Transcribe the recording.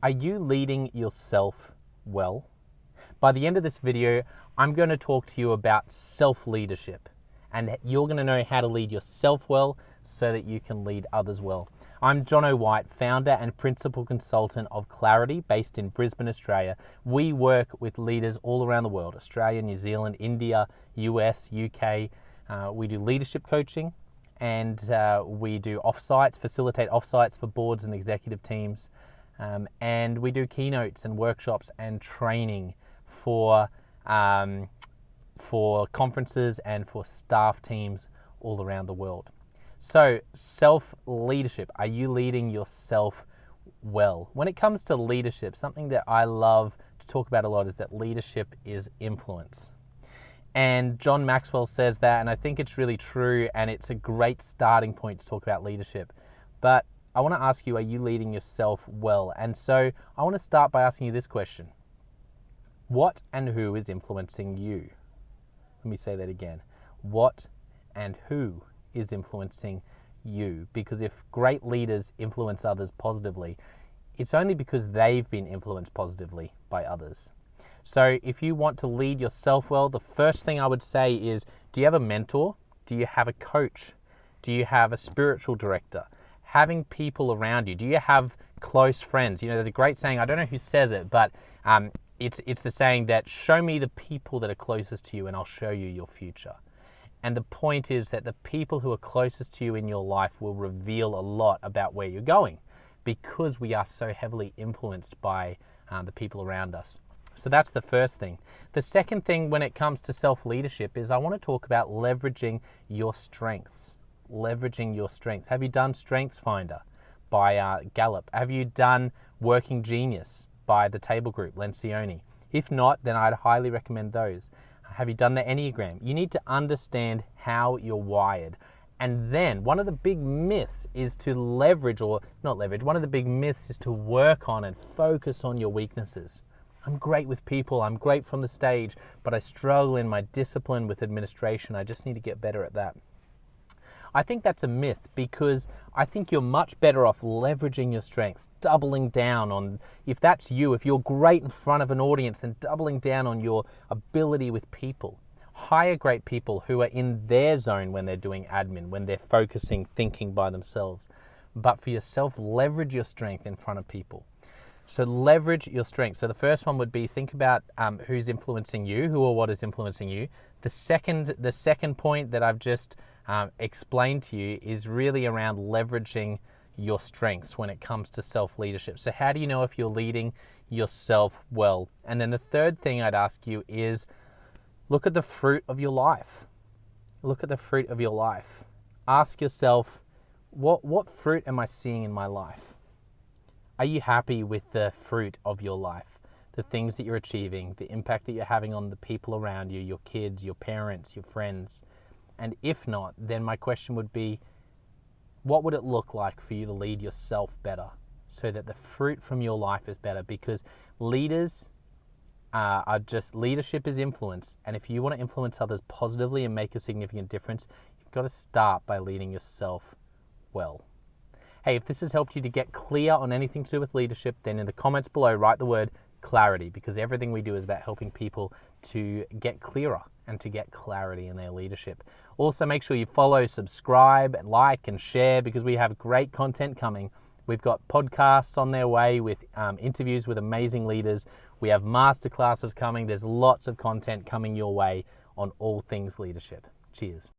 Are you leading yourself well? By the end of this video, I'm going to talk to you about self-leadership, and you're going to know how to lead yourself well so that you can lead others well. I'm Jono White, founder and principal consultant of Clarity, based in Brisbane, Australia. We work with leaders all around the world: Australia, New Zealand, India, US, UK. We do leadership coaching, and we do offsites, facilitate offsites for boards and executive teams. And we do keynotes and workshops and training for conferences and for staff teams all around the world. So, self-leadership. Are you leading yourself well? When it comes to leadership, something that I love to talk about a lot is that leadership is influence. And John Maxwell says that, and I think it's really true, and it's a great starting point to talk about leadership. But I want to ask you, are you leading yourself well? And so I want to start by asking you this question. What and who is influencing you? Let me say that again. What and who is influencing you? Because if great leaders influence others positively, it's only because they've been influenced positively by others. So if you want to lead yourself well, the first thing I would say is, do you have a mentor? Do you have a coach? Do you have a spiritual director? Having people around you. Do you have close friends? You know, there's a great saying, I don't know who says it, but it's the saying that show me the people that are closest to you and I'll show you your future. And the point is that the people who are closest to you in your life will reveal a lot about where you're going, because we are so heavily influenced by the people around us. So that's the first thing. The second thing when it comes to self-leadership is I want to talk about leveraging your strengths. Leveraging your strengths. Have you done Strengths Finder by Gallup? Have you done Working Genius by the Table Group, Lencioni? If not, then I'd highly recommend those. Have you done the Enneagram? You need to understand how you're wired. And then one of the big myths is to leverage, or not leverage, one of the big myths is to work on and focus on your weaknesses. I'm great with people, I'm great from the stage, but I struggle in my discipline with administration. I just need to get better at that. I think that's a myth, because I think you're much better off leveraging your strengths, doubling down on, if that's you, if you're great in front of an audience, then doubling down on your ability with people. Hire great people who are in their zone when they're doing admin, when they're focusing, thinking by themselves. But for yourself, leverage your strength in front of people. So leverage your strengths. So the first one would be, think about who's influencing you, who or what is influencing you. The second point that I've just explained to you is really around leveraging your strengths when it comes to self-leadership. So how do you know if you're leading yourself well? And then the third thing I'd ask you is, look at the fruit of your life. Look at the fruit of your life. Ask yourself, what fruit am I seeing in my life? Are you happy with the fruit of your life? The things that you're achieving, the impact that you're having on the people around you, your kids, your parents, your friends? And if not, then my question would be, what would it look like for you to lead yourself better so that the fruit from your life is better? Because leaders leadership is influence. And if you want to influence others positively and make a significant difference, you've got to start by leading yourself well. Hey, if this has helped you to get clear on anything to do with leadership, then in the comments below, write the word clarity, because everything we do is about helping people to get clearer and to get clarity in their leadership. Also, make sure you follow, subscribe, and like and share, because we have great content coming. We've got podcasts on their way with interviews with amazing leaders. We have masterclasses coming. There's lots of content coming your way on all things leadership. Cheers.